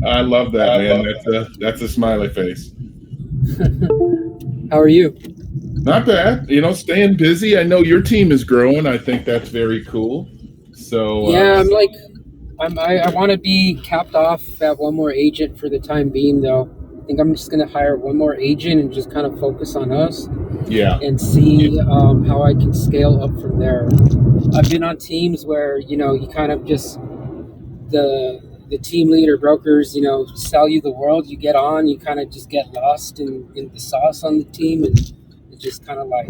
I love that, man. That's a smiley face. How are you? Not bad. Staying busy. I know your team is growing. I think that's very cool. So, Yeah, I want to be capped off at one more agent for the time being, though. I think I'm just gonna hire one more agent and just kind of focus on us yeah, and see how I can scale up from there. I've been on teams where you kind of just the team leader brokers sell you the world. You get on, you kind of just get lost in the sauce on the team, and it's just kind of like,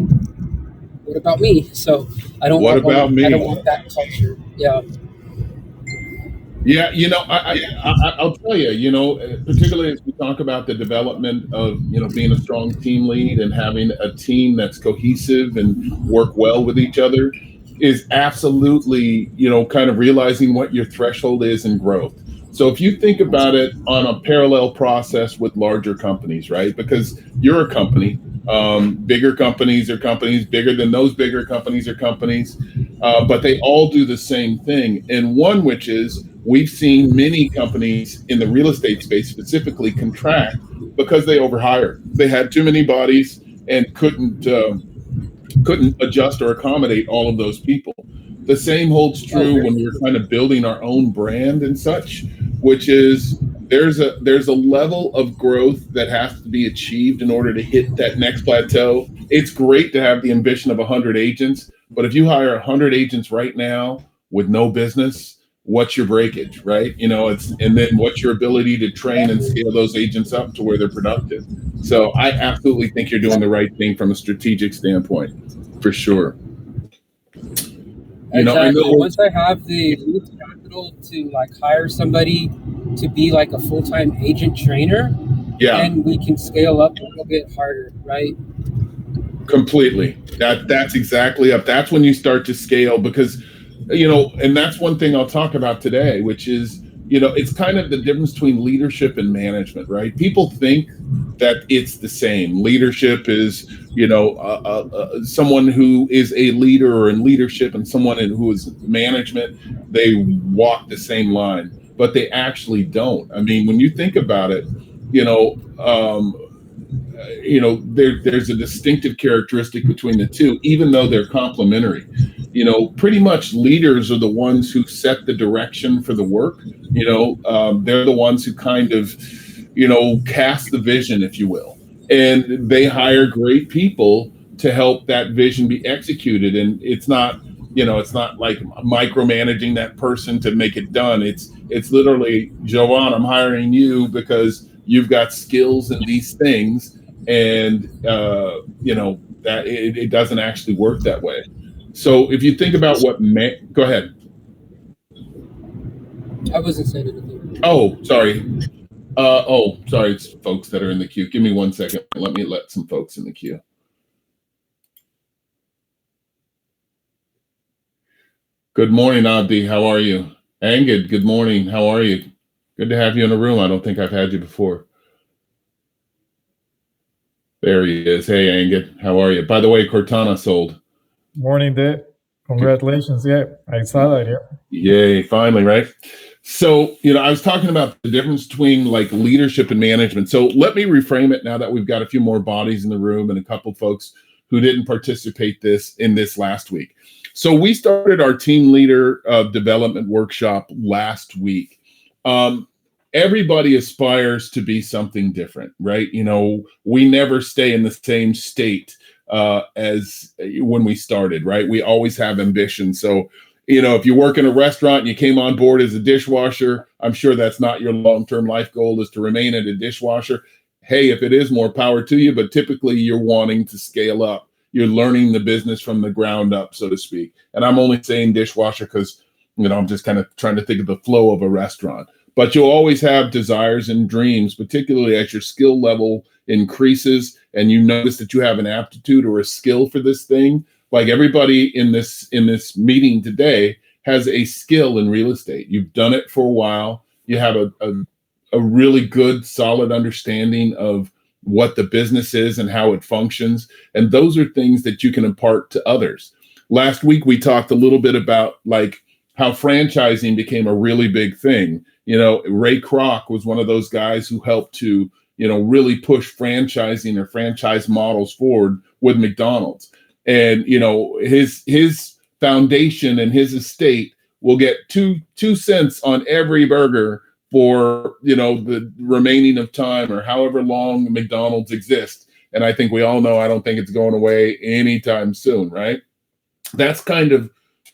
what about me? So what about I don't me? want that culture. Yeah. Yeah, I'll tell you, particularly as we talk about the development of, being a strong team lead and having a team that's cohesive and work well with each other is absolutely, kind of realizing what your threshold is in growth. So if you think about it on a parallel process with larger companies, right? Because you're a company, bigger companies are companies, bigger than those bigger companies are companies, but they all do the same thing. And one, which is we've seen many companies in the real estate space specifically contract because they overhired. They had too many bodies and couldn't adjust or accommodate all of those people. The same holds true when we're kind of building our own brand and such, which is there's a level of growth that has to be achieved in order to hit that next plateau. It's great to have the ambition of 100 agents, but if you hire 100 agents right now with no business, what's your breakage, right? And then what's your ability to train and scale those agents up to where they're productive. So I absolutely think you're doing the right thing from a strategic standpoint, for sure. Exactly. I know. Once I have the capital to hire somebody to be like a full-time agent trainer, Yeah, then we can scale up a little bit harder, right? completely. That's exactly up. That's when you start to scale because, and that's one thing I'll talk about today, which is, it's kind of the difference between leadership and management, right? People think that it's the same. Leadership is, someone who is a leader or in leadership and someone who is management, they walk the same line, but they actually don't. I mean, when you think about it, there's a distinctive characteristic between the two, even though they're complementary. Pretty much leaders are the ones who set the direction for the work. They're the ones who kind of, cast the vision, if you will, and they hire great people to help that vision be executed. And it's not like micromanaging that person to make it done. It's literally, Jovan, I'm hiring you because you've got skills in these things, and that it doesn't actually work that way. So if you think about go ahead. I wasn't saying anything. Oh, sorry. Sorry. It's folks that are in the queue. Give me 1 second. Let me let some folks in the queue. Good morning, Abdi. How are you? Angid, good morning. How are you? Good to have you in the room. I don't think I've had you before. There he is. Hey, Angid. How are you? By the way, Cortana sold. Morning, Dave. Congratulations. Yeah, I saw that. Yeah. Yay, finally, right? So, I was talking about the difference between leadership and management. So let me reframe it now that we've got a few more bodies in the room and a couple folks who didn't participate in this last week. So we started our team leader development workshop last week. Everybody aspires to be something different, right? We never stay in the same state as when we started, right? We always have ambition. So, if you work in a restaurant and you came on board as a dishwasher, I'm sure that's not your long-term life goal is to remain at a dishwasher. Hey, if it is, more power to you, but typically you're wanting to scale up. You're learning the business from the ground up, so to speak. And I'm only saying dishwasher because, I'm just kind of trying to think of the flow of a restaurant. But you'll always have desires and dreams, particularly as your skill level increases and you notice that you have an aptitude or a skill for this thing. Like everybody in this meeting today has a skill in real estate. You've done it for a while. You have a really good, solid understanding of what the business is and how it functions. And those are things that you can impart to others. Last week, we talked a little bit about how franchising became a really big thing. You know, Ray Kroc was one of those guys who helped to, you know, really push franchising or franchise models forward with McDonald's. And, you know, his foundation and his estate will get two cents on every burger for, you know, the remaining of time or however long McDonald's exists. And I think we all know, I don't think it's going away anytime soon, right? That's kind of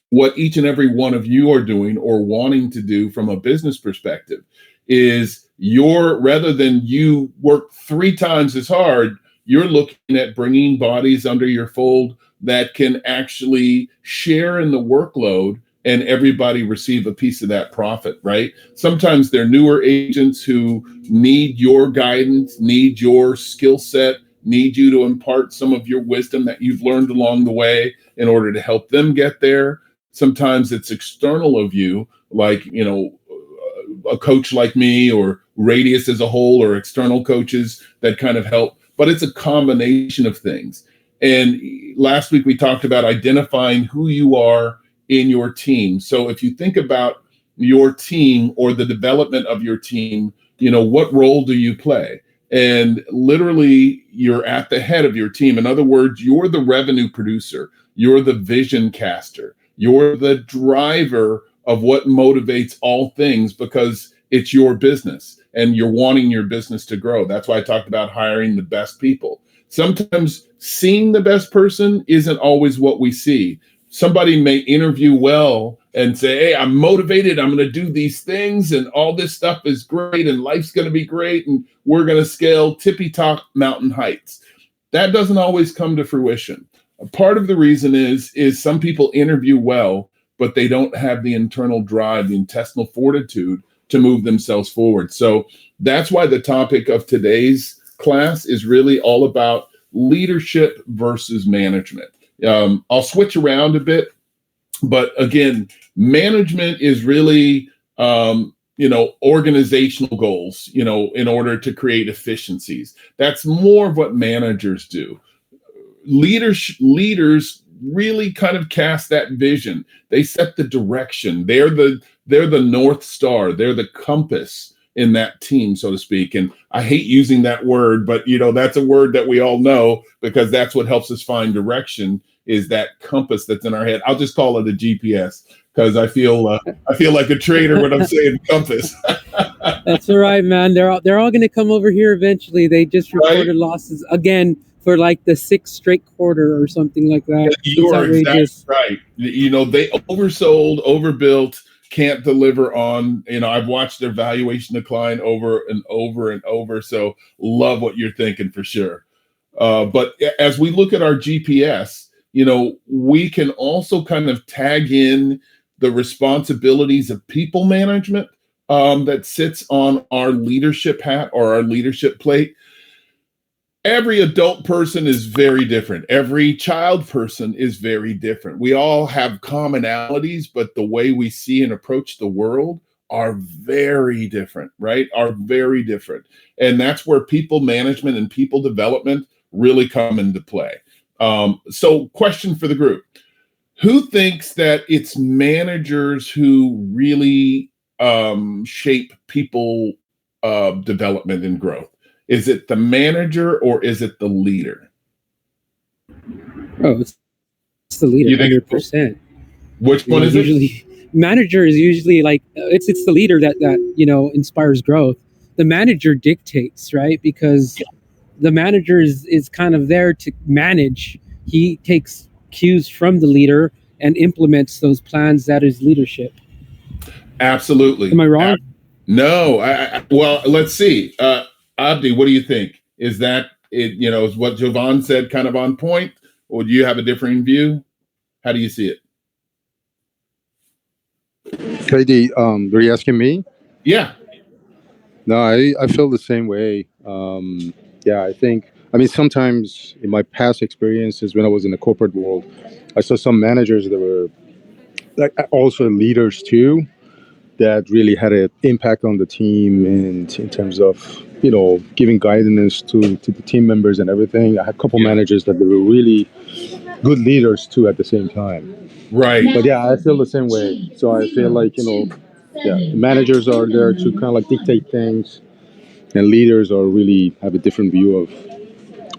what each and every one of you are doing or wanting to do from a business perspective. Is rather than you work 3 times as hard, you're looking at bringing bodies under your fold that can actually share in the workload and everybody receive a piece of that profit, right? Sometimes they're newer agents who need your guidance, need your skill set, need you to impart some of your wisdom that you've learned along the way in order to help them get there. Sometimes it's external of you, like, you know, a coach like me or Radius as a whole, or external coaches that kind of help, but it's a combination of things. And last week we talked about identifying who you are in your team. So if you think about your team or the development of your team, you know, what role do you play? And literally, you're at the head of your team. In other words, you're the revenue producer, you're the vision caster, you're the driver of what motivates all things, because it's your business and you're wanting your business to grow. That's why I talked about hiring the best people. Sometimes seeing the best person isn't always what we see. Somebody may interview well and say, hey, I'm motivated, I'm going to do these things, and all this stuff is great, and life's going to be great, and we're going to scale tippy-top mountain heights. That doesn't always come to fruition. Part of the reason is some people interview well, but they don't have the internal drive, the intestinal fortitude to move themselves forward. So that's why the topic of today's class is really all about leadership versus management. I'll switch around a bit, but again, management is really, you know, organizational goals, you know, in order to create efficiencies. That's more of what managers do. Leaders really kind of cast that vision. They set the direction. They're the North Star. They're the compass in that team, so to speak. And I hate using that word, but you know, that's a word that we all know, because that's what helps us find direction, is that compass that's in our head. I'll just call it a GPS, because I feel like a traitor when I'm saying compass. That's all right, man. They're all going to come over here eventually. They just reported losses again for like the 6th straight quarter or something like that. You are exactly right. You know, they oversold, overbuilt, can't deliver on. You know, I've watched their valuation decline over and over and over. So love what you're thinking for sure. But as we look at our GPS, you know, we can also kind of tag in the responsibilities of people management that sits on our leadership hat or our leadership plate. Every adult person is very different. Every child person is very different. We all have commonalities, but the way we see and approach the world are very different, right? Are very different. And that's where people management and people development really come into play. So question for the group. Who thinks that it's managers who really shape people development and growth? Is it the manager or is it the leader? Oh, it's the leader, 100%. Which one is it? Manager is usually like, it's the leader that you know, inspires growth. The manager dictates, right? Because the manager is kind of there to manage. He takes cues from the leader and implements those plans. That is leadership. Absolutely. Am I wrong? No. Well, let's see. Abdi, what do you think? Is that it? You know, is what Jovan said kind of on point, or do you have a differing view? How do you see it? KD, were you asking me? Yeah. No, I feel the same way. I mean, sometimes in my past experiences when I was in the corporate world, I saw some managers that were like also leaders too, that really had an impact on the team, and in terms of, you know, giving guidance to the team members and everything. I had a couple managers that they were really good leaders too at the same time. Right. But yeah, I feel the same way. So I feel like, yeah, managers are there to kind of like dictate things, and leaders are really have a different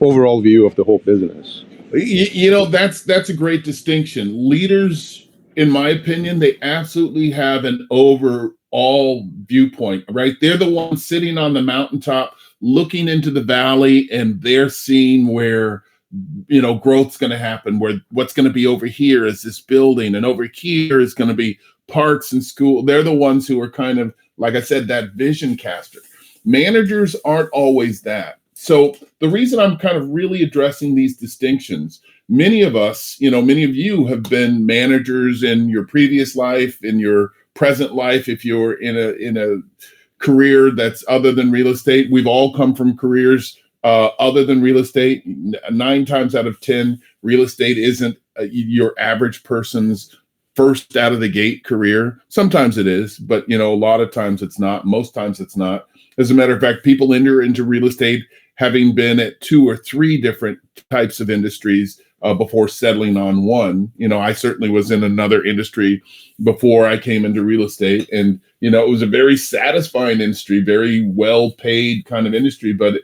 overall view of the whole business. That's a great distinction. Leaders, in my opinion, they absolutely have an overall viewpoint, right? They're the ones sitting on the mountaintop looking into the valley, and they're seeing where growth's going to happen, where what's going to be over here is this building, and over here is going to be parks and school. They're the ones who are kind of, like I said, that vision caster. Managers aren't always that. So the reason I'm kind of really addressing these distinctions, many of us, many of you have been managers in your previous life, in your present life. If you're in a career that's other than real estate, we've all come from careers other than real estate. 9 times out of 10, real estate isn't your average person's first out of the gate career. Sometimes it is, but a lot of times it's not. Most times it's not. As a matter of fact, people enter into real estate having been at 2 or 3 different types of industries before settling on one. I certainly was in another industry before I came into real estate, and it was a very satisfying industry, very well paid kind of industry, but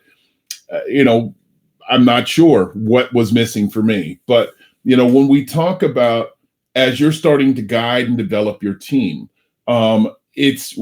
I'm not sure what was missing for me. But when we talk about, as you're starting to guide and develop your team, it's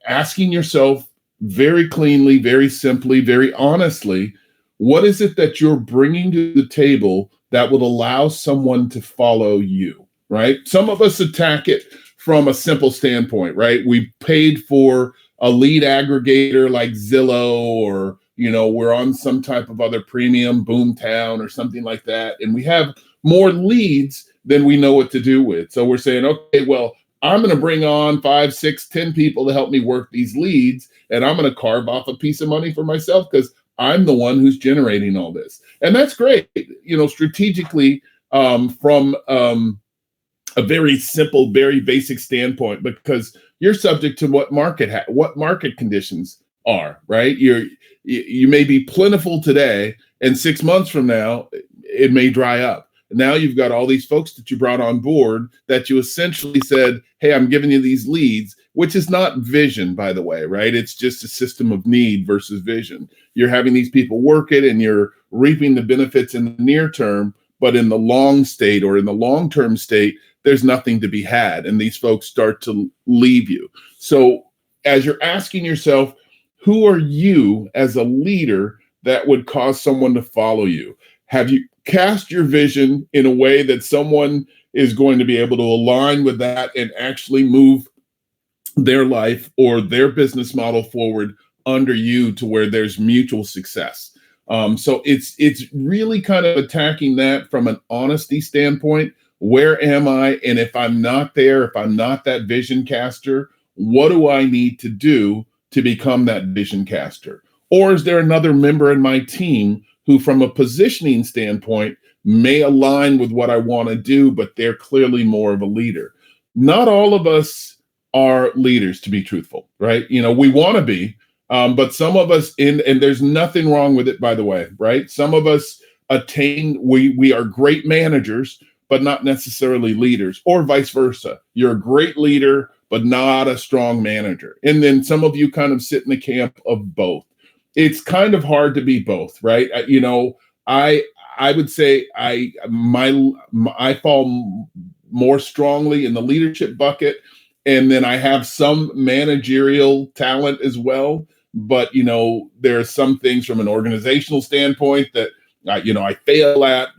asking yourself very cleanly, very simply, very honestly, what is it that you're bringing to the table that would allow someone to follow you, right? Some of us attack it from a simple standpoint, right? We paid for a lead aggregator like Zillow, or we're on some type of other premium, Boomtown or something like that, and we have more leads than we know what to do with. So we're saying, okay, well, I'm going to bring on 5, 6, 10 people to help me work these leads, and I'm going to carve off a piece of money for myself because I'm the one who's generating all this. And that's great, strategically, from a very simple, very basic standpoint, because you're subject to what market conditions are, right? You may be plentiful today, and 6 months from now, it may dry up. Now you've got all these folks that you brought on board that you essentially said, hey, I'm giving you these leads, which is not vision, by the way, right? It's just a system of need versus vision. You're having these people work it, and you're reaping the benefits in the near term, but in the long state or in the long-term state, there's nothing to be had. And these folks start to leave you. So as you're asking yourself, who are you as a leader that would cause someone to follow you? Have you cast your vision in a way that someone is going to be able to align with that and actually move their life or their business model forward under you to where there's mutual success? So it's really kind of attacking that from an honesty standpoint. Where am I? And if I'm not there, if I'm not that vision caster, what do I need to do to become that vision caster? Or is there another member in my team who, from a positioning standpoint, may align with what I want to do, but they're clearly more of a leader? Not all of us are leaders, to be truthful, right? We want to be, but some of us, and there's nothing wrong with it, by the way, right? Some of us we are great managers, but not necessarily leaders, or vice versa. You're a great leader, but not a strong manager. And then some of you kind of sit in the camp of both. It's kind of hard to be both, right? I would say I fall more strongly in the leadership bucket, and then I have some managerial talent as well. But there are some things from an organizational standpoint that I fail at.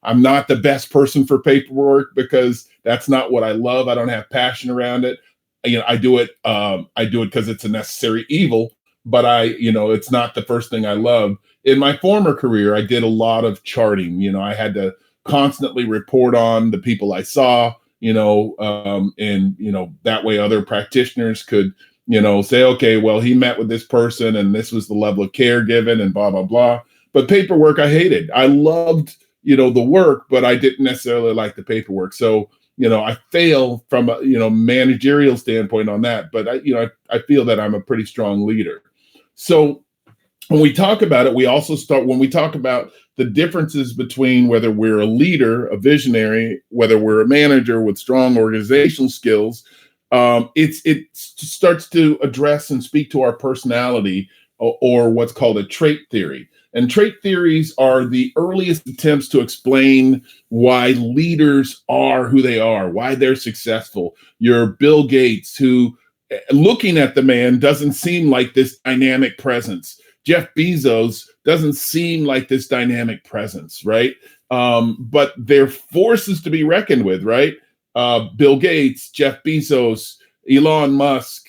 I'm not the best person for paperwork because that's not what I love. I don't have passion around it. I do it because it's a necessary evil. But it's not the first thing I love. In my former career, I did a lot of charting. I had to constantly report on the people I saw, and that way other practitioners could, say, okay, well, he met with this person and this was the level of care given and blah, blah, blah. But paperwork, I hated. I loved, the work, but I didn't necessarily like the paperwork. So, I fail from a, managerial standpoint on that. But I feel that I'm a pretty strong leader. So when we talk about it, we also when we talk about the differences between whether we're a leader, a visionary, whether we're a manager with strong organizational skills. It starts to address and speak to our personality, or what's called a trait theory. And trait theories are the earliest attempts to explain why leaders are who they are, why they're successful. Your Bill Gates, who, looking at the man, doesn't seem like this dynamic presence. Jeff Bezos doesn't seem like this dynamic presence, right? But they're forces to be reckoned with, right? Bill Gates, Jeff Bezos, Elon Musk,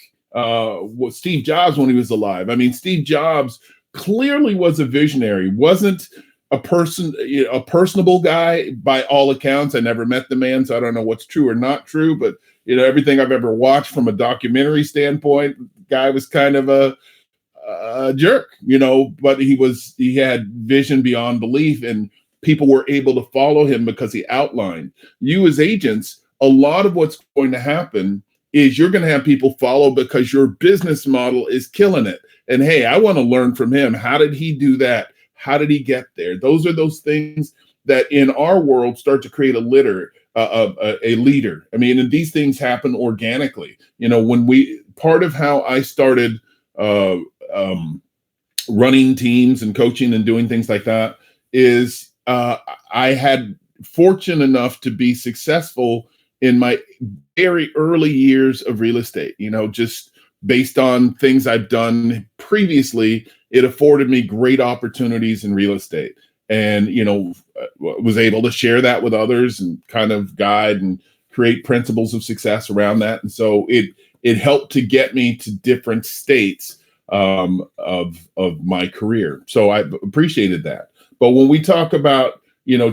Steve Jobs when he was alive. I mean, Steve Jobs clearly was a visionary, wasn't a personable guy by all accounts. I never met the man, so I don't know what's true or not true, but everything I've ever watched from a documentary standpoint, the guy was kind of a jerk, but he had vision beyond belief, and people were able to follow him because he outlined. You as agents, a lot of what's going to happen is you're going to have people follow because your business model is killing it. And hey, I want to learn from him. How did he do that? How did he get there? Those are those things that in our world start to create a leader. I mean, and these things happen organically. Part of how I started running teams and coaching and doing things like that is I had fortune enough to be successful in my very early years of real estate, just based on things I've done previously. It afforded me great opportunities in real estate, and, was able to share that with others and kind of guide and create principles of success around that. And so it helped to get me to different states of my career. So I appreciated that. But when we talk about,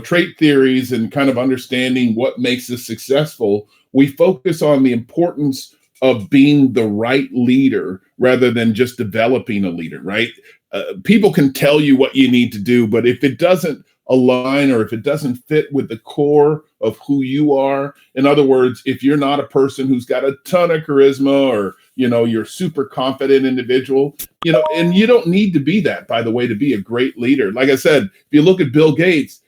trait theories and kind of understanding what makes us successful, we focus on the importance of being the right leader rather than just developing a leader, right? People can tell you what you need to do, but if it doesn't align or if it doesn't fit with the core of who you are, in other words, if you're not a person who's got a ton of charisma or, you're a super confident individual, and you don't need to be that, by the way, to be a great leader. Like I said, if you look at Bill Gates,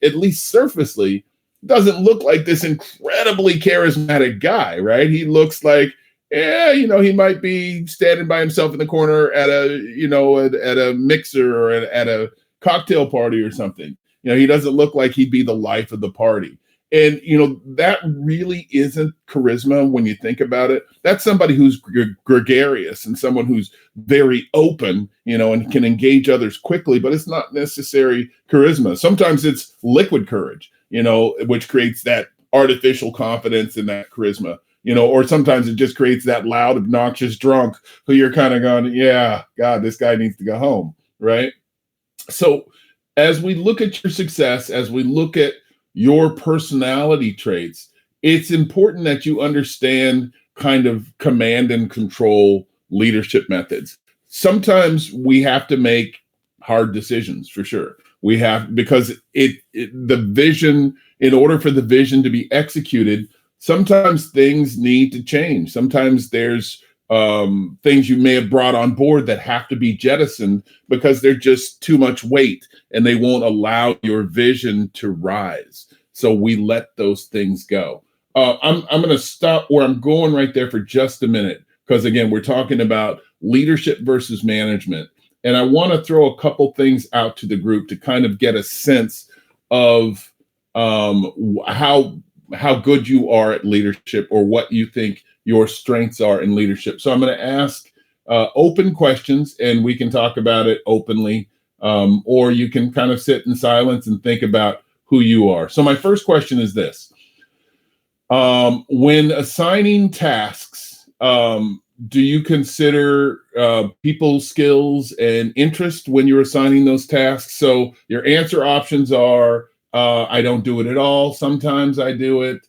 at least surfacely, doesn't look like this incredibly charismatic guy, right? He looks like, he might be standing by himself in the corner at a mixer or at a cocktail party or something. He doesn't look like he'd be the life of the party. And, that really isn't charisma when you think about it. That's somebody who's gregarious and someone who's very open, and can engage others quickly, but it's not necessary charisma. Sometimes it's liquid courage, which creates that artificial confidence and that charisma, or sometimes it just creates that loud, obnoxious drunk who you're kind of going, yeah, God, this guy needs to go home, right? So as we look at your success, as we look at your personality traits, it's important that you understand kind of command and control leadership methods. Sometimes we have to make hard decisions, for sure. We have, because the vision, in order for the vision to be executed, sometimes things need to change. Sometimes there's things you may have brought on board that have to be jettisoned because they're just too much weight and they won't allow your vision to rise. So we let those things go. I'm going to stop where I'm going right there for just a minute, because again, we're talking about leadership versus management. And I want to throw a couple things out to the group to kind of get a sense of how good you are at leadership, or what you think your strengths are in leadership. So I'm going to ask open questions, and we can talk about it openly, or you can kind of sit in silence and think about who you are. So my first question is this. When assigning tasks, do you consider people's skills and interest when you're assigning those tasks? So your answer options are, I don't do it at all. Sometimes I do it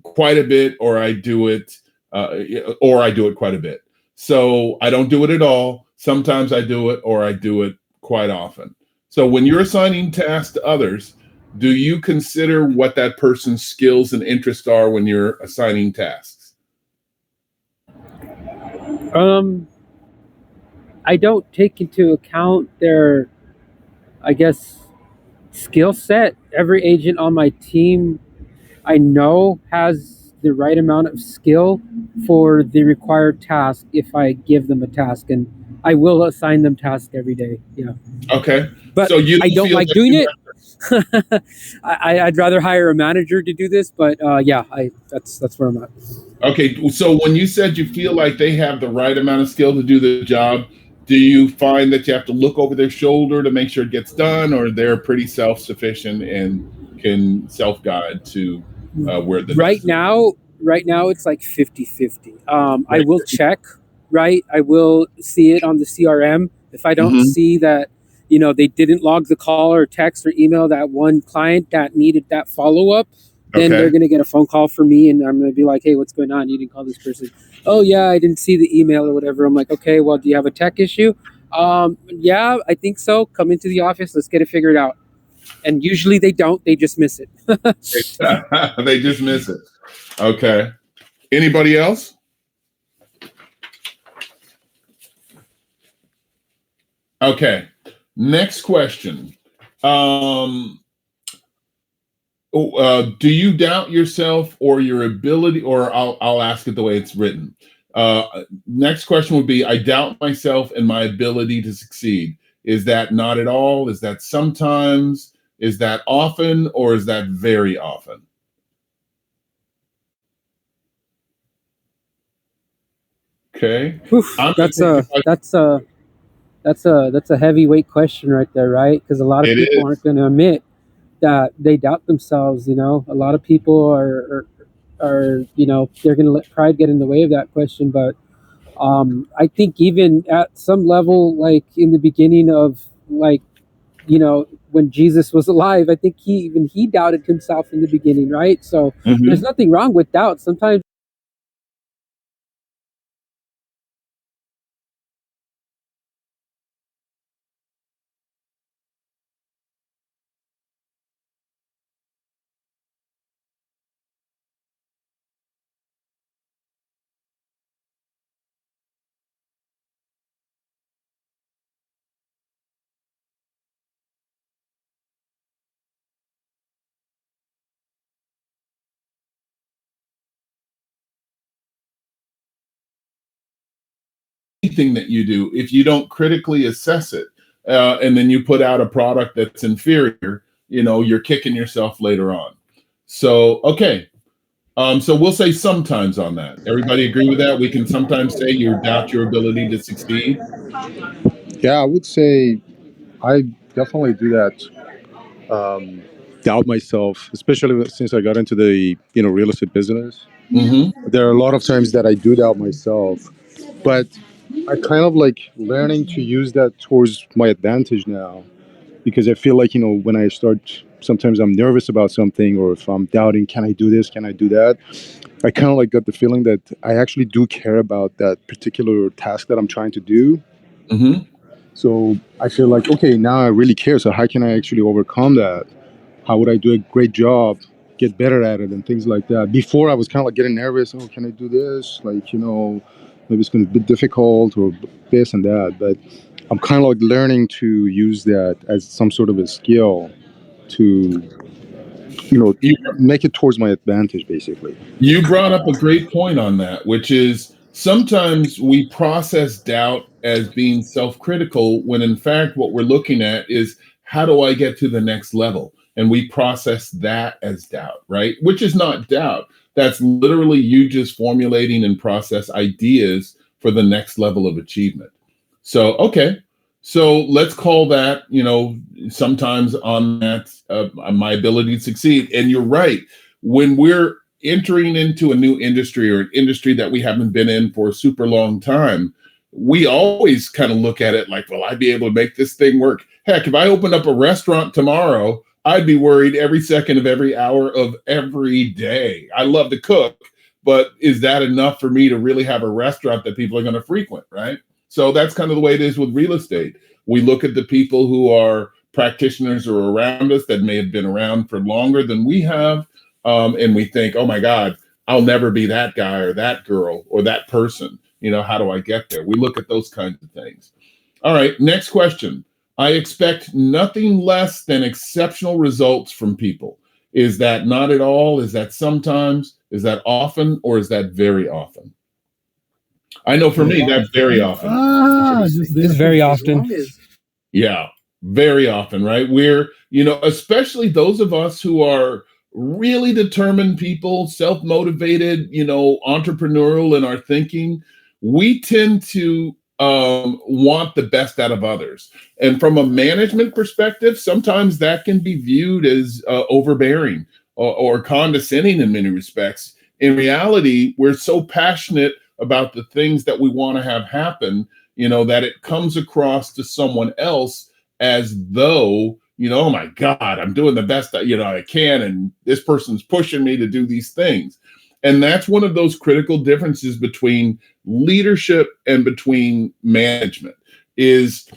quite a bit, or I do it quite a bit. So I don't do it at all. Sometimes I do it, or I do it quite often. So when you're assigning tasks to others, do you consider what that person's skills and interests are when you're assigning tasks? I don't take into account their I guess, skill set. Every agent on my team I know has the right amount of skill for the required task if I give them a task, and I will assign them tasks every day. Yeah, Okay. but So you I don't feel like that doing you it. I'd rather hire a manager to do this, but yeah, that's where I'm at. Okay, so when you said you feel like they have the right amount of skill to do the job, do you find that you have to look over their shoulder to make sure it gets done, or they're pretty self-sufficient and can self-guide to where the Right next now, it's like 50-50. I right? will check, right? I will see it on the CRM. If I don't Hmm. see that, they didn't log the call or text or email that one client that needed that follow-up, then they're Okay. going to get a phone call from me, and I'm going to be like, hey, what's going on? You didn't call this person. Oh, yeah, I didn't see the email or whatever. I'm like, okay, well, do you have a tech issue? Yeah, I think so. Come into the office. Let's get it figured out. And usually they don't. They just miss it. They just miss it. Okay. Anybody else? Okay. Next question. Do you doubt yourself or your ability, or I'll ask it the way it's written. Next question would be, I doubt myself and my ability to succeed. Is that not at all? Is that sometimes? Is that often? Or is that very often? Okay. Oof, I'm gonna that's take a that's a that's a heavyweight question right there, right? Because a lot of it people aren't is. going to admit that they doubt themselves. A lot of people are they're going to let pride get in the way of that question. But I think even at some level, like in the beginning of like when Jesus was alive, I think he doubted himself in the beginning, right? So there's Mhm. nothing wrong with doubt. Sometimes Anything that you do, if you don't critically assess it, and then you put out a product that's inferior, you're kicking yourself later on. So, okay. So we'll say sometimes on that. Everybody agree with that? We can sometimes say you doubt your ability to succeed. Yeah, I would say I definitely do that. Um, doubt myself, especially since I got into the real estate business. Hmm. There are a lot of times that I do doubt myself, but I kind of like learning to use that towards my advantage now, because I feel like when I start, sometimes I'm nervous about something, or if I'm doubting, can I do this, can I do that, I kind of like got the feeling that I actually do care about that particular task that I'm trying to do. Hmm. So I feel like, okay, now I really care. So how can I actually overcome that? How would I do a great job, get better at it, and things like that? Before I was kind of like getting nervous. Oh, can I do this? Like, maybe it's going to be difficult or this and that. But I'm kind of like learning to use that as some sort of a skill to, You, make it towards my advantage, basically. you brought up a great point on that, which is sometimes we process doubt as being self critical when in fact what we're looking at is how do I get to the next level? And we process that as doubt, right? Which is not doubt. That's literally you just formulating and process ideas for the next level of achievement. So, okay. So let's call that, sometimes on that, my ability to succeed. And you're right. When we're entering into a new industry or an industry that we haven't been in for a super long time, we always kind of look at it like, will I be able to make this thing work? Heck, if I opened up a restaurant tomorrow, I'd be worried every second of every hour of every day. I love to cook, but is that enough for me to really have a restaurant that people are going to frequent, right? So that's kind of the way it is with real estate. We look at the people who are practitioners or around us that may have been around for longer than we have, and we think, oh my God, I'll never be that guy or that girl or that person. How do I get there? We look at those kinds of things. All right, next question. I expect nothing less than exceptional results from people. Is that not at all? Is that sometimes? Is that often? Or is that very often? I know for me, that's very often. It's very often. Yeah, very often, right? We're, especially those of us who are really determined people, self-motivated, entrepreneurial in our thinking, we tend to want the best out of others. And from a management perspective, sometimes that can be viewed as overbearing or condescending in many respects. In reality, we're so passionate about the things that we want to have happen, that it comes across to someone else as though, oh my God, I'm doing the best that, I can. And this person's pushing me to do these things. And that's one of those critical differences between leadership and between management is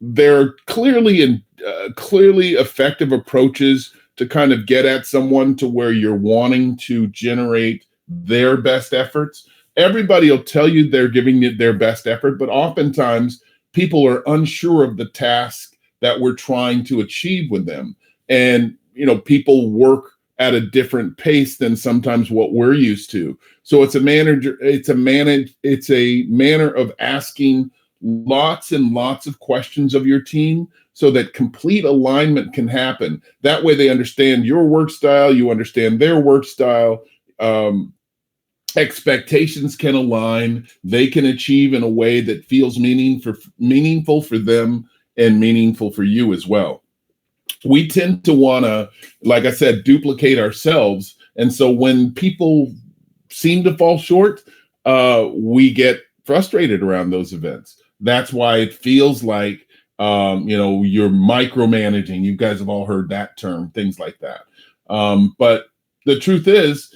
there are clearly effective approaches to kind of get at someone to where you're wanting to generate their best efforts. Everybody will tell you they're giving it their best effort, but oftentimes people are unsure of the task that we're trying to achieve with them. And, people work at a different pace than sometimes what we're used to. So it's a manner of asking lots and lots of questions of your team so that complete alignment can happen. That way they understand your work style, you understand their work style, expectations can align, they can achieve in a way that feels meaningful for them and meaningful for you as well. We tend to want to, like I said, duplicate ourselves. And so when people seem to fall short, we get frustrated around those events. That's why it feels like, you're micromanaging. You guys have all heard that term, things like that. But the truth is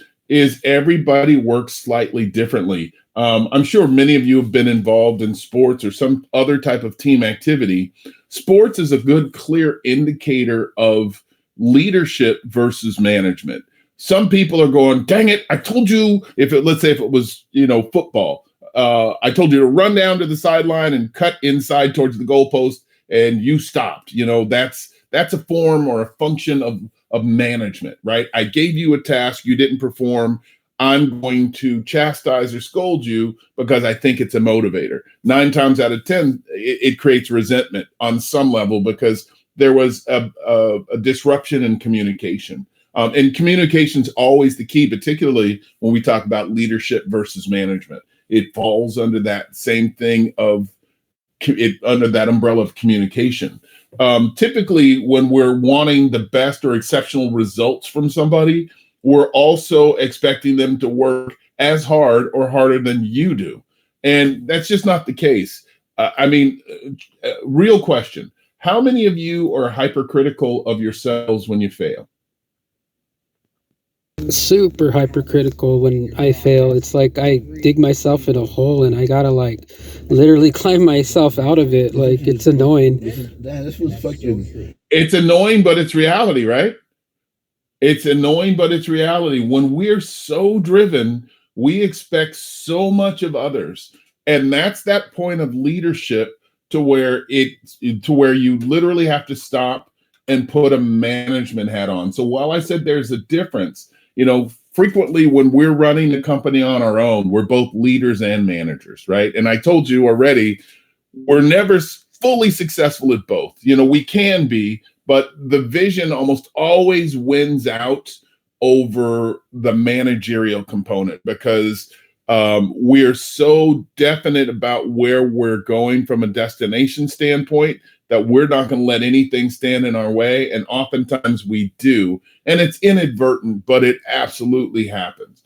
everybody works slightly differently. I'm sure many of you have been involved in sports or some other type of team activity. Sports is a good, clear indicator of leadership versus management. Some people are going, dang it, I told you, let's say if it was, football, I told you to run down to the sideline and cut inside towards the goalpost and you stopped. That's a form or a function of management, right? I gave you a task, you didn't perform. I'm going to chastise or scold you because I think it's a motivator. 9 times out of 10, it creates resentment on some level because there was a disruption in communication. And communication's always the key, particularly when we talk about leadership versus management. It falls under that same thing under that umbrella of communication. Typically, when we're wanting the best or exceptional results from somebody, we're also expecting them to work as hard or harder than you do. And that's just not the case. Real question. How many of you are hypercritical of yourselves when you fail? Super hypercritical when I fail. It's like I dig myself in a hole and I gotta literally climb myself out of it. It's annoying. It's annoying, but it's reality, right? It's annoying, but it's reality. When we're so driven, we expect so much of others. And that's that point of leadership to where you literally have to stop and put a management hat on. So while I said there's a difference, frequently when we're running the company on our own, we're both leaders and managers, right? And I told you already, we're never fully successful at both. We can be, but the vision almost always wins out over the managerial component because we're so definite about where we're going from a destination standpoint that we're not going to let anything stand in our way. And oftentimes we do. And it's inadvertent, but it absolutely happens.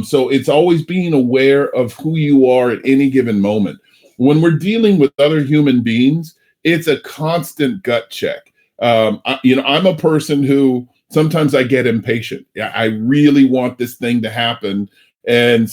So it's always being aware of who you are at any given moment. When we're dealing with other human beings, it's a constant gut check. I'm a person who sometimes I get impatient. Yeah, I really want this thing to happen. And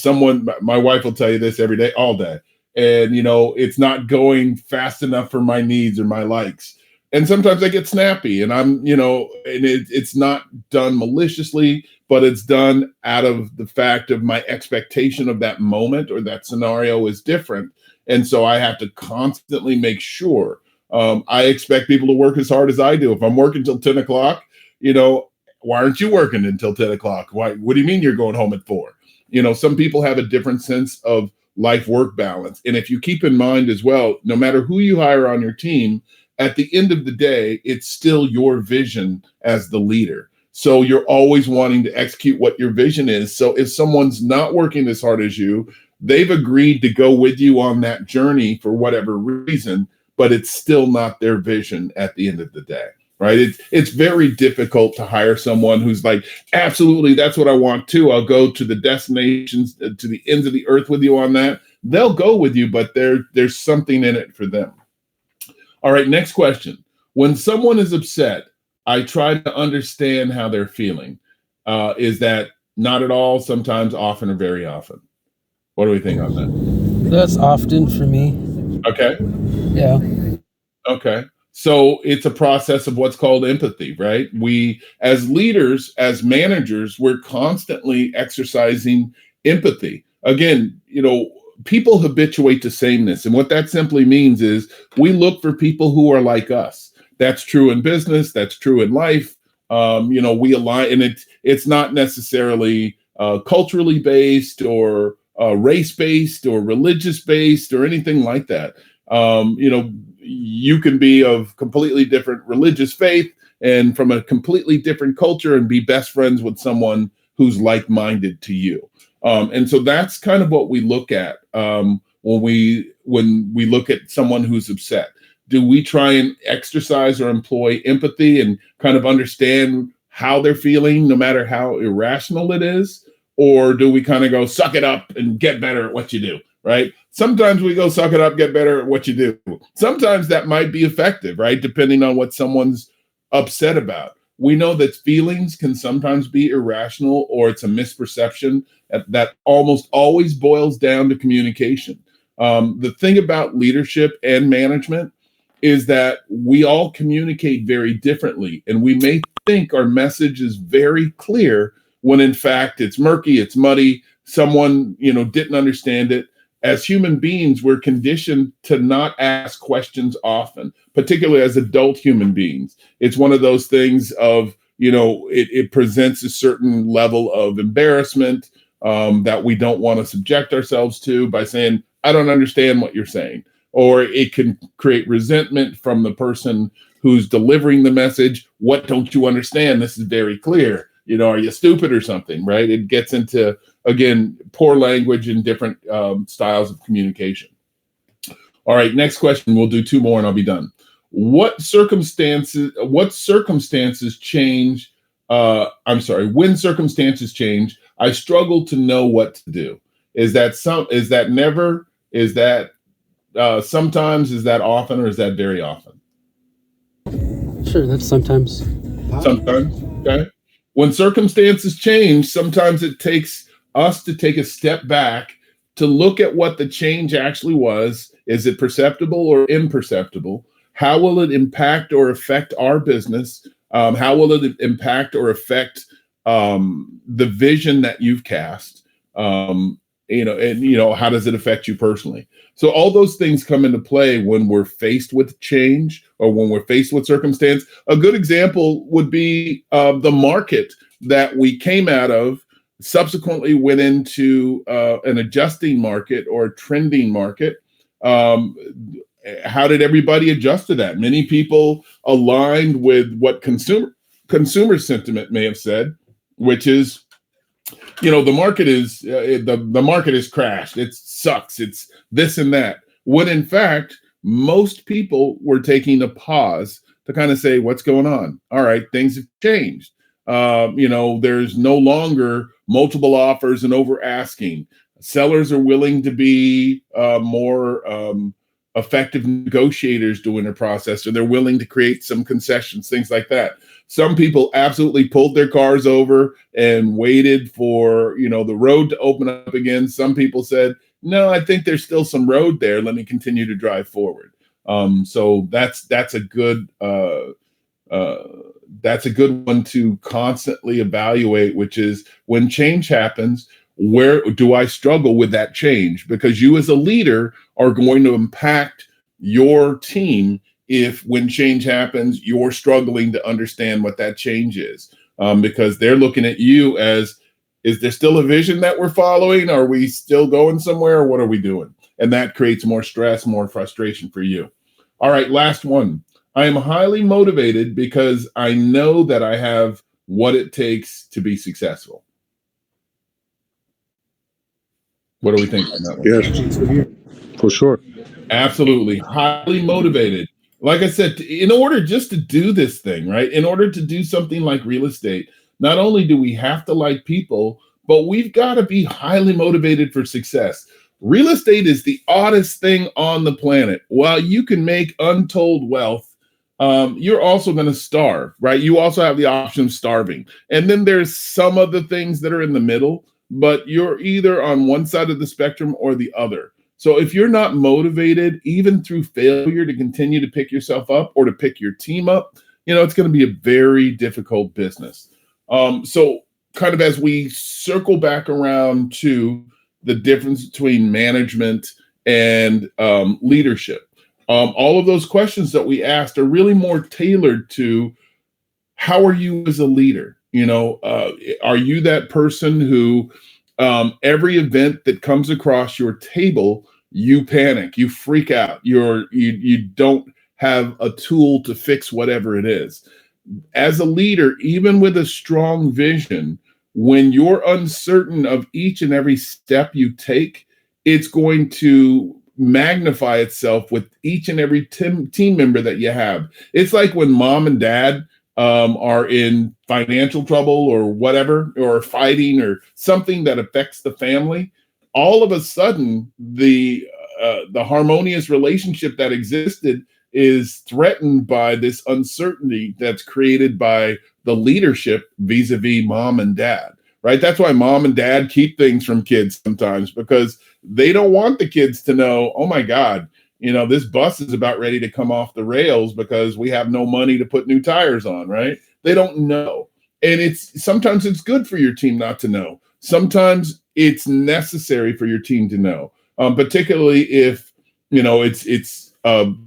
my wife will tell you this every day, all day. And, it's not going fast enough for my needs or my likes. And sometimes I get snappy and it's not done maliciously, but it's done out of the fact of my expectation of that moment or that scenario is different. And so I have to constantly make sure I expect people to work as hard as I do. If I'm working till 10 o'clock, you know, why aren't you working until 10 o'clock? Why? What do you mean you're going home at 4? You know, some people have a different sense of life-work balance. And if you keep in mind as well, no matter who you hire on your team, at the end of the day, it's still your vision as the leader. So you're always wanting to execute what your vision is. So if someone's not working as hard as you, they've agreed to go with you on that journey for whatever reason, but it's still not their vision at the end of the day, right? It's very difficult to hire someone who's like, absolutely, that's what I want too. I'll go to the destinations, to the ends of the earth with you on that. They'll go with you, but there's something in it for them. All right, next question. When someone is upset, I try to understand how they're feeling. Is that not at all, sometimes, often, or very often? What do we think on that? That's often for me. Okay. Yeah. Okay. So it's a process of what's called empathy, right? We, as leaders, as managers, we're constantly exercising empathy. Again, you know, people habituate to sameness. And what that simply means is we look for people who are like us. That's true in business. That's true in life. You know, we align, and it's not necessarily culturally based or race-based or religious-based or anything like that. You know, you can be of completely different religious faith and from a completely different culture and be best friends with someone who's like-minded to you. And so that's kind of what we look at when we look at someone who's upset. Do we try and exercise or employ empathy and kind of understand how they're feeling, no matter how irrational it is? Or do we kind of go, suck it up and get better at what you do, right? Sometimes we go, suck it up, get better at what you do. Sometimes that might be effective, right? Depending on what someone's upset about. We know that feelings can sometimes be irrational, or it's a misperception that almost always boils down to communication. The thing about leadership and management is that we all communicate very differently, and we may think our message is very clear when in fact it's murky, it's muddy, someone, you know, didn't understand it. As human beings, we're conditioned to not ask questions often, particularly as adult human beings. It's one of those things of, you know, it presents a certain level of embarrassment that we don't want to subject ourselves to by saying, I don't understand what you're saying. Or it can create resentment from the person who's delivering the message. What don't you understand? This is very clear. You know, are you stupid or something, right? It gets into, again, poor language and different styles of communication. All right, next question. We'll do 2 more and I'll be done. When circumstances change, I struggle to know what to do. Is that sometimes, is that often, or is that very often? Sure, that's sometimes. Sometimes, okay. When circumstances change, sometimes it takes us to take a step back to look at what the change actually was. Is it perceptible or imperceptible? How will it impact or affect our business? How will it impact or affect the vision that you've cast? You know, and, you know, how does it affect you personally? So all those things come into play when we're faced with change or when we're faced with circumstance. A good example would be the market that we came out of, subsequently went into an adjusting market or a trending market. How did everybody adjust to that? Many people aligned with what consumer sentiment may have said, which is, you know, the market is the market has crashed. It sucks. It's this and that. When in fact, most people were taking a pause to kind of say, what's going on? All right, things have changed. You know, there's no longer multiple offers and over asking. Sellers are willing to be more effective negotiators during the process, or they're willing to create some concessions, things like that. Some people absolutely pulled their cars over and waited for, you know, the road to open up again. Some people said, no, I think there's still some road there. Let me continue to drive forward. So that's a good one to constantly evaluate, which is when change happens, where do I struggle with that change? Because you as a leader are going to impact your team if when change happens, you're struggling to understand what that change is, because they're looking at you as, is there still a vision that we're following? Are we still going somewhere? Or what are we doing? And that creates more stress, more frustration for you. All right, last one. I am highly motivated because I know that I have what it takes to be successful. What do we think on that one? Yes, for sure. Absolutely. Highly motivated. Like I said, in order just to do this thing, right? In order to do something like real estate, not only do we have to like people, but we've got to be highly motivated for success. Real estate is the oddest thing on the planet. While you can make untold wealth, you're also going to starve, right? You also have the option of starving. And then there's some of the things that are in the middle, but you're either on one side of the spectrum or the other. So if you're not motivated, even through failure, to continue to pick yourself up or to pick your team up, it's going to be a very difficult business. So kind of as we circle back around to the difference between management and leadership, all of those questions that we asked are really more tailored to, how are you as a leader? Are you that person who every event that comes across your table, you panic, you freak out, you don't have a tool to fix whatever it is? As a leader, even with a strong vision, when you're uncertain of each and every step you take, it's going to magnify itself with each and every team member that you have. It's like when mom and dad are in financial trouble or whatever, or fighting or something that affects the family. All of a sudden, the harmonious relationship that existed is threatened by this uncertainty that's created by the leadership vis-a-vis mom and dad, right? That's why mom and dad keep things from kids sometimes, because they don't want the kids to know, oh my God, this bus is about ready to come off the rails because we have no money to put new tires on, right? They don't know. And sometimes it's good for your team not to know. Sometimes it's necessary for your team to know, particularly if, it's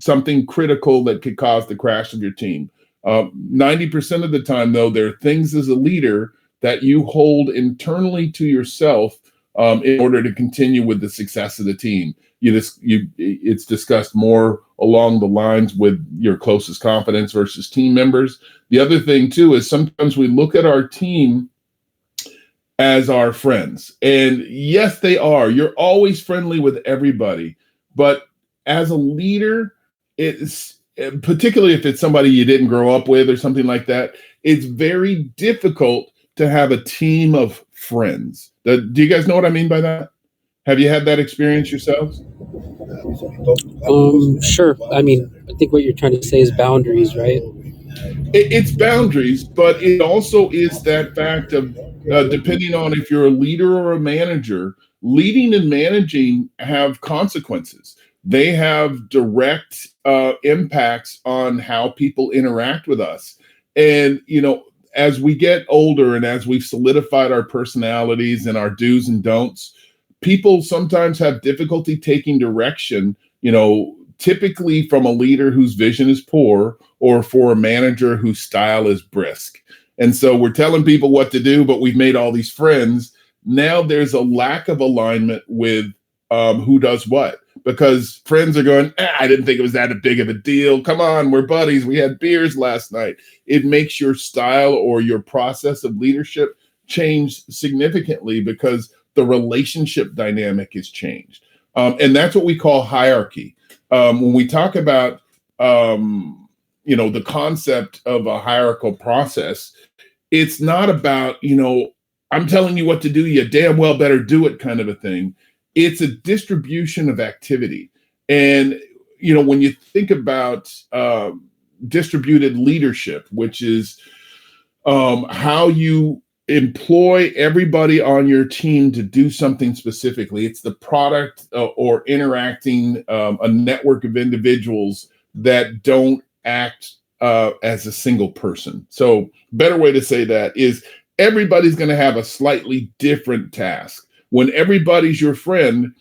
something critical that could cause the crash of your team. 90% of the time, though, there are things as a leader that you hold internally to yourself in order to continue with the success of the team. It's discussed more along the lines with your closest confidence versus team members. The other thing, too, is sometimes we look at our team as our friends. And yes, they are. You're always friendly with everybody. But as a leader, it's particularly if it's somebody you didn't grow up with or something like that, it's very difficult to have a team of friends. Do you guys know what I mean by that? Have you had that experience yourselves? Sure. I think what you're trying to say is boundaries, right? It's boundaries, but it also is that fact of depending on if you're a leader or a manager, leading and managing have consequences. They have direct impacts on how people interact with us. And, as we get older and as we've solidified our personalities and our do's and don'ts, people sometimes have difficulty taking direction, typically from a leader whose vision is poor or for a manager whose style is brisk. And so we're telling people what to do, but we've made all these friends. Now there's a lack of alignment with who does what, because friends are going, I didn't think it was that big of a deal. Come on, we're buddies. We had beers last night. It makes your style or your process of leadership change significantly because the relationship dynamic is changed. And that's what we call hierarchy. When we talk about, the concept of a hierarchical process, it's not about, I'm telling you what to do, you damn well better do it kind of a thing. It's a distribution of activity. And, when you think about distributed leadership, which is how you employ everybody on your team to do something specifically. It's the product or interacting a network of individuals that don't act as a single person. So better way to say that is everybody's going to have a slightly different task. When everybody's your friend,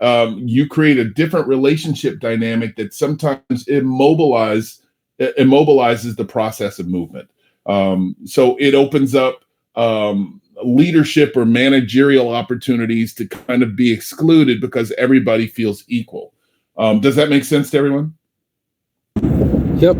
you create a different relationship dynamic that sometimes immobilizes the process of movement. So it opens up leadership or managerial opportunities to kind of be excluded because everybody feels equal. Does that make sense to everyone? Yep.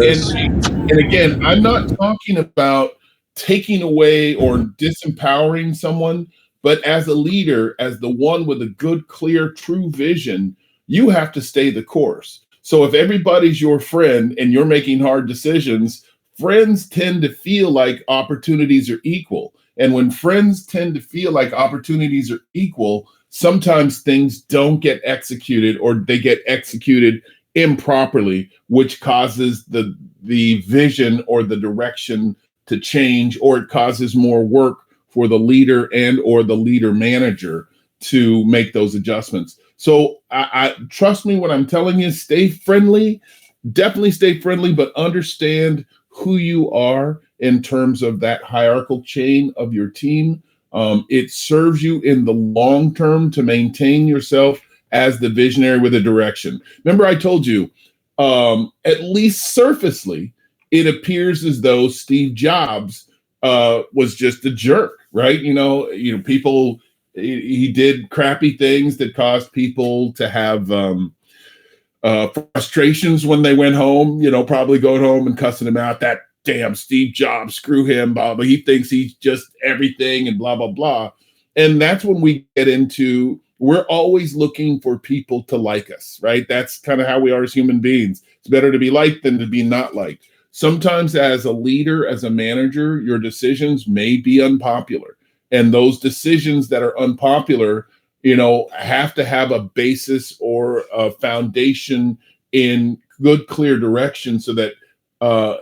Yes. And again, I'm not talking about taking away or disempowering someone, but as a leader, as the one with a good, clear, true vision, you have to stay the course. So if everybody's your friend and you're making hard decisions, friends tend to feel like opportunities are equal. And when friends tend to feel like opportunities are equal, sometimes things don't get executed or they get executed improperly, which causes the vision or the direction to change, or it causes more work for the leader and or the leader manager to make those adjustments. So I trust me when I'm telling you, stay friendly, definitely stay friendly, but understand who you are in terms of that hierarchical chain of your team. It serves you in the long term to maintain yourself as the visionary with a direction. Remember, I told you, at least surfacely, it appears as though Steve Jobs was just a jerk, right? People. He did crappy things that caused people to have frustrations when they went home. Probably going home and cussing him out. That damn Steve Jobs, screw him, blah blah. He thinks he's just everything and blah blah blah. And that's when we get into, we're always looking for people to like us, right? That's kind of how we are as human beings. It's better to be liked than to be not liked. Sometimes as a leader, as a manager, your decisions may be unpopular. And those decisions that are unpopular, have to have a basis or a foundation in good, clear direction so that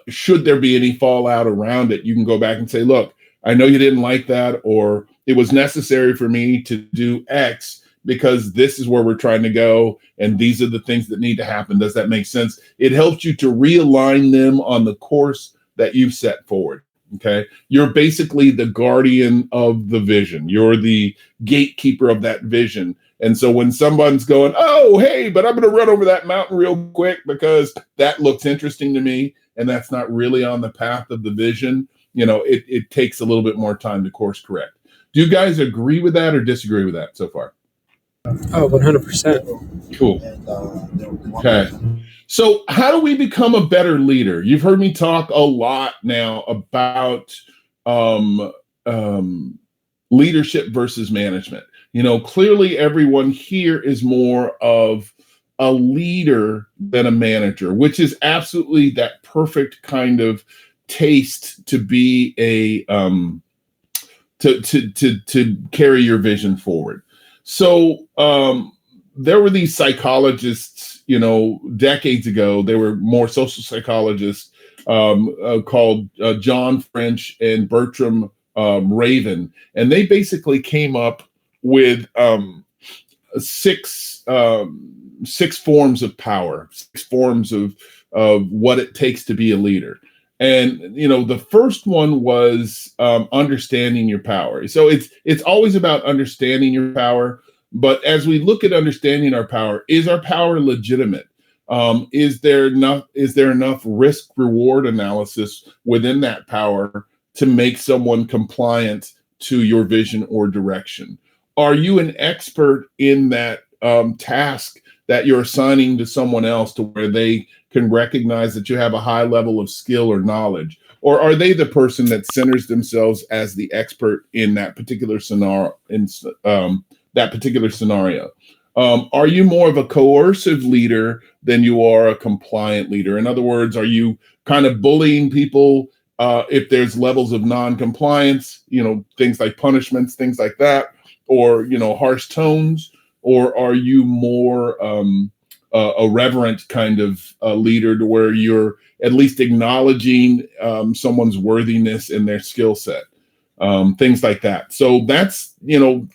should there be any fallout around it, you can go back and say, look, I know you didn't like that, or it was necessary for me to do X because this is where we're trying to go, and these are the things that need to happen. Does that make sense? It helps you to realign them on the course that you've set forward. Okay. You're basically the guardian of the vision. You're the gatekeeper of that vision. And so when someone's going, oh, hey, but I'm going to run over that mountain real quick because that looks interesting to me, and that's not really on the path of the vision, it takes a little bit more time to course correct. Do you guys agree with that or disagree with that so far? Oh, 100%. Cool. Okay. So how do we become a better leader? You've heard me talk a lot now about leadership versus management. Clearly everyone here is more of a leader than a manager, which is absolutely that perfect kind of taste to be a to carry your vision forward. So there were these psychologists, decades ago. They were more social psychologists called John French and Bertram Raven, and they basically came up with six forms of power, 6 forms of what it takes to be a leader. And the first one was understanding your power. So it's always about understanding your power. But as we look at understanding our power, is our power legitimate? Is there enough risk reward analysis within that power to make someone compliant to your vision or direction? Are you an expert in that task that you're assigning to someone else to where they can recognize that you have a high level of skill or knowledge? Or are they the person that centers themselves as the expert in that particular scenario? Are you more of a coercive leader than you are a compliant leader? In other words, are you kind of bullying people if there's levels of non-compliance, things like punishments, things like that, or, harsh tones? Or are you more a reverent kind of leader to where you're at least acknowledging someone's worthiness and their skill set? Things like that. So that's,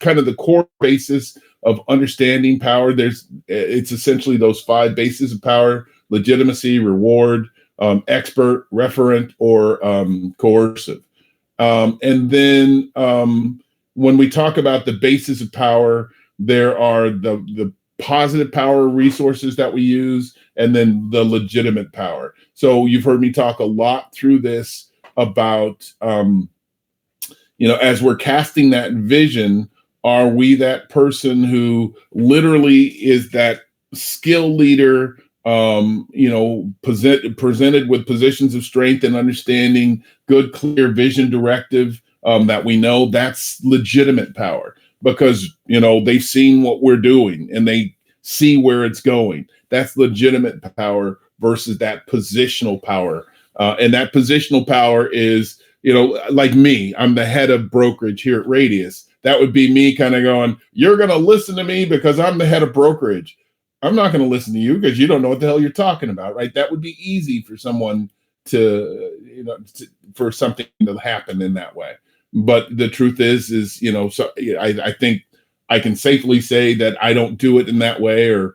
kind of the core basis of understanding power. It's essentially those 5 bases of power: legitimacy, reward, expert, referent, or coercive. And then when we talk about the basis of power, there are the positive power resources that we use, and then the legitimate power. So you've heard me talk a lot through this about, as we're casting that vision, are we that person who literally is that skill leader, presented with positions of strength and understanding, good, clear vision directive, that we know that's legitimate power because, they've seen what we're doing and they see where it's going. That's legitimate power versus that positional power. And that positional power is, like me, I'm the head of brokerage here at Radius. That would be me kind of going, you're going to listen to me because I'm the head of brokerage. I'm not going to listen to you because you don't know what the hell you're talking about, right? That would be easy for someone for something to happen in that way. But the truth is, so I think I can safely say that I don't do it in that way, or,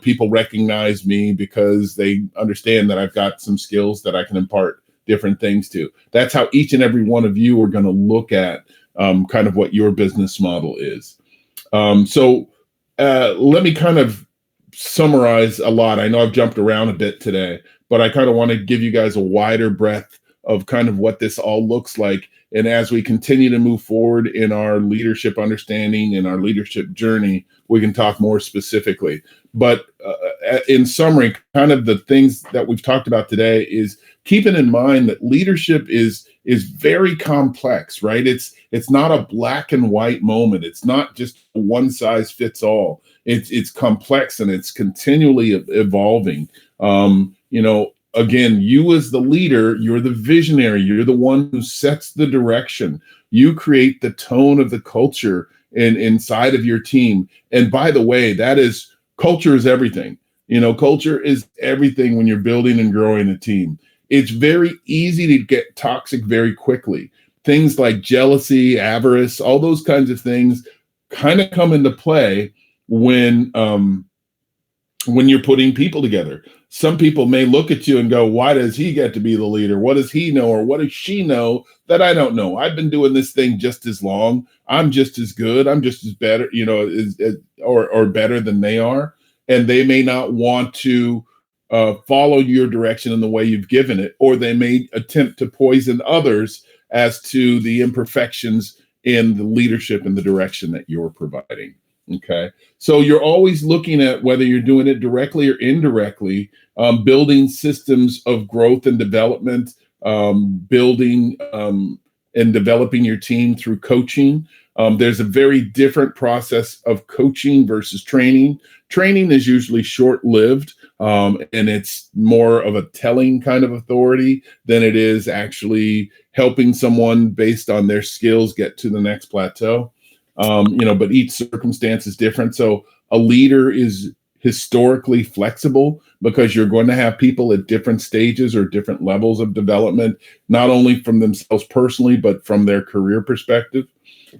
people recognize me because they understand that I've got some skills that I can impart different things to. That's how each and every one of you are going to look at kind of what your business model is. So let me kind of summarize a lot. I know I've jumped around a bit today, but I kind of want to give you guys a wider breadth of kind of what this all looks like. And as we continue to move forward in our leadership understanding and our leadership journey, we can talk more specifically. But in summary, kind of the things that we've talked about today is keeping in mind that leadership is very complex, right? It's not a black and white moment. It's not just one size fits all. It's complex and it's continually evolving. Again, you as the leader, you're the visionary. You're the one who sets the direction. You create the tone of the culture inside of your team. And by the way, culture is everything. Culture is everything when you're building and growing a team. It's very easy to get toxic very quickly. Things like jealousy, avarice, all those kinds of things kind of come into play when you're putting people together. Some people may look at you and go, why does he get to be the leader? What does he know? Or what does she know that I don't know? I've been doing this thing just as long. I'm just as good. I'm just as better, or better than they are. And they may not want to follow your direction in the way you've given it, or they may attempt to poison others as to the imperfections in the leadership and the direction that you're providing. Okay. So you're always looking at whether you're doing it directly or indirectly, building systems of growth and development, building and developing your team through coaching. There's a very different process of coaching versus training. Training is usually short-lived, and it's more of a telling kind of authority than it is actually helping someone based on their skills get to the next plateau. But each circumstance is different. So a leader is historically flexible because you're going to have people at different stages or different levels of development, not only from themselves personally, but from their career perspective.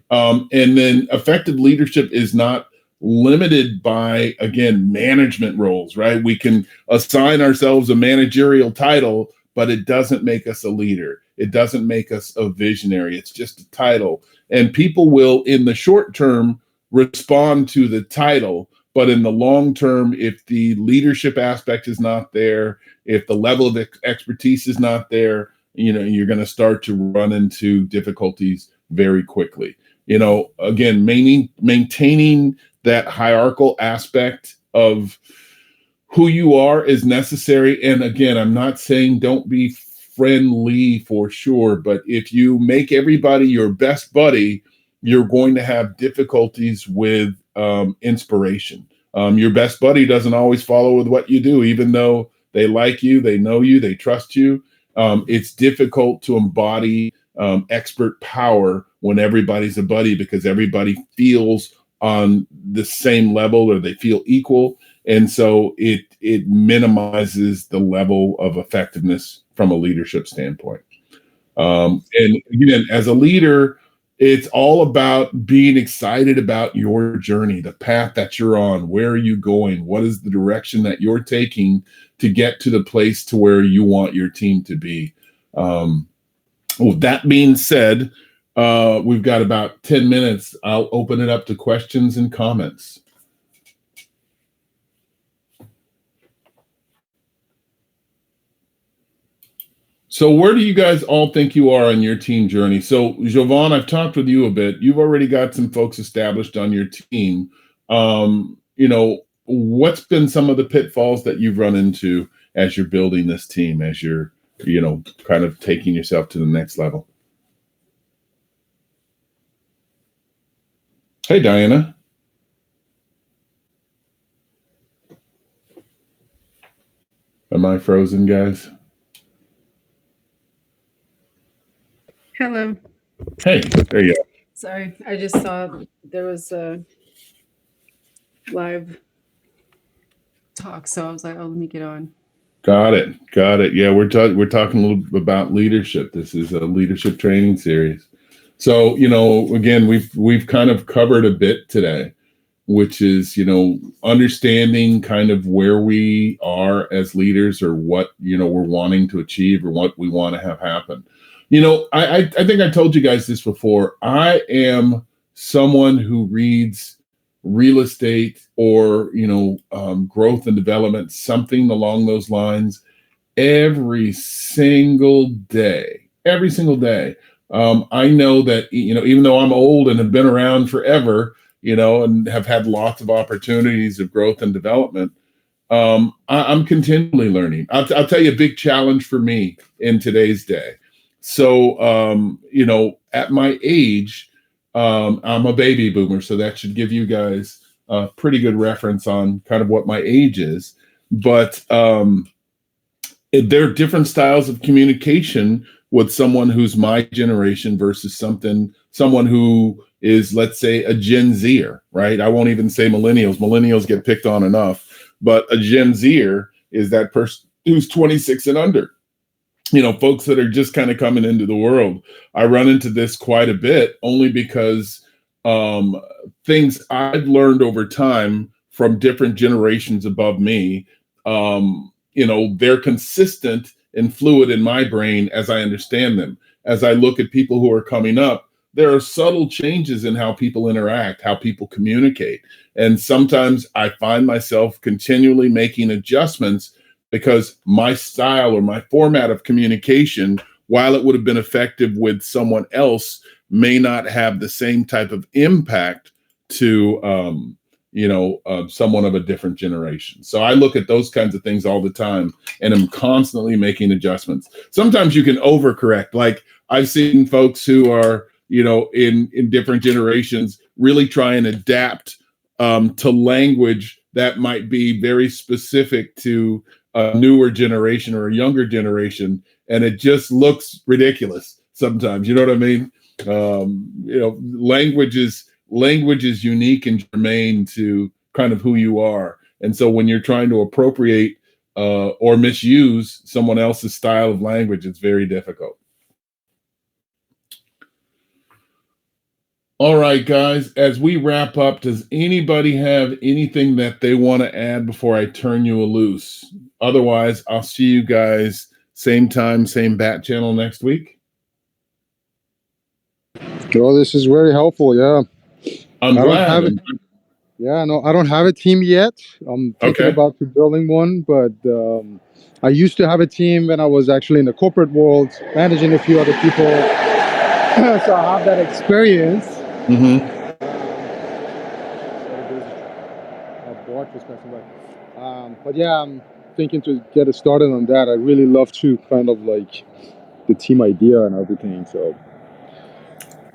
And then effective leadership is not limited by, again, management roles, right? We can assign ourselves a managerial title, but it doesn't make us a leader. It doesn't make us a visionary. It's just a title. And people will, in the short term, respond to the title. But in the long term, if the leadership aspect is not there, if the level of expertise is not there, you're going to start to run into difficulties very quickly. Again, maintaining that hierarchical aspect of who you are is necessary. And again, I'm not saying don't be friendly for sure, but if you make everybody your best buddy, you're going to have difficulties with inspiration. Your best buddy doesn't always follow with what you do, even though they like you, they know you, they trust you. It's difficult to embody expert power when everybody's a buddy because everybody feels on the same level or they feel equal. And so it minimizes the level of effectiveness from a leadership standpoint. And again, as a leader, it's all about being excited about your journey, the path that you're on. Where are you going? What is the direction that you're taking to get to the place to wwhere you want your team to be? With that being said, we've got about 10 minutes. I'll open it up to questions and comments. So where do you guys all think you are on your team journey? So Jovan, I've talked with you a bit. You've already got some folks established on your team. What's been some of the pitfalls that you've run into as you're building this team, as you're, kind of taking yourself to the next level? Hey, Diana. Am I frozen, guys? Hello. Hey, there you go. Sorry, I just saw there was a live talk, so I was like, "Oh, let me get on." Got it. Yeah, we're talking a little bit about leadership. This is a leadership training series. So, again, we've kind of covered a bit today, which is, understanding kind of where we are as leaders, or what, we're wanting to achieve, or what we want to have happen. I think I told you guys this before. I am someone who reads real estate or, growth and development, something along those lines, every single day. I know that, even though I'm old and have been around forever, and have had lots of opportunities of growth and development, I'm continually learning. I'll tell you a big challenge for me in today's day. So, at my age, I'm a baby boomer, so that should give you guys a pretty good reference on kind of what my age is. But there are different styles of communication with someone who's my generation versus someone who is, let's say, a Gen Zer, right? I won't even say millennials. Millennials get picked on enough, but a Gen Zer is that person who's 26 and under. Folks that are just kind of coming into the world. I run into this quite a bit, only because things I've learned over time from different generations above me, they're consistent and fluid in my brain as I understand them. As I look at people who are coming up, there are subtle changes in how people interact, how people communicate. And sometimes I find myself continually making adjustments, because my style or my format of communication, while it would have been effective with someone else, may not have the same type of impact to, someone of a different generation. So I look at those kinds of things all the time, and I'm constantly making adjustments. Sometimes you can overcorrect. Like, I've seen folks who are, in different generations really try and adapt to language that might be very specific to a newer generation or a younger generation, and it just looks ridiculous sometimes. You know what I mean? Language is unique and germane to kind of who you are. And so when you're trying to appropriate or misuse someone else's style of language, it's very difficult. All right, guys, as we wrap up, does anybody have anything that they want to add before I turn you loose? Otherwise, I'll see you guys same time, same bat channel next week. Well, this is very helpful. Yeah. I'm glad. I don't have a team yet. I'm thinking about building one, but I used to have a team when I was actually in the corporate world, managing a few other people. So I have that experience. Mm-hmm. But yeah, I'm thinking to get it started on that. I really love to kind of like the team idea and everything. So,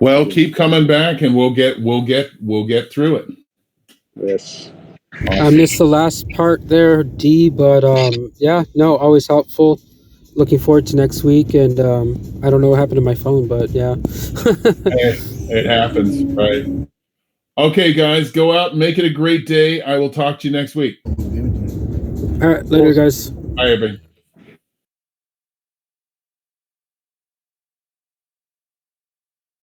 well, keep coming back, and we'll get through it. Yes. I missed the last part there, D, but always helpful. Looking forward to next week, and I don't know what happened to my phone, but yeah. It happens, right? Okay, guys, go out and make it a great day. I will talk to you next week. All right, later, guys. Bye, everybody.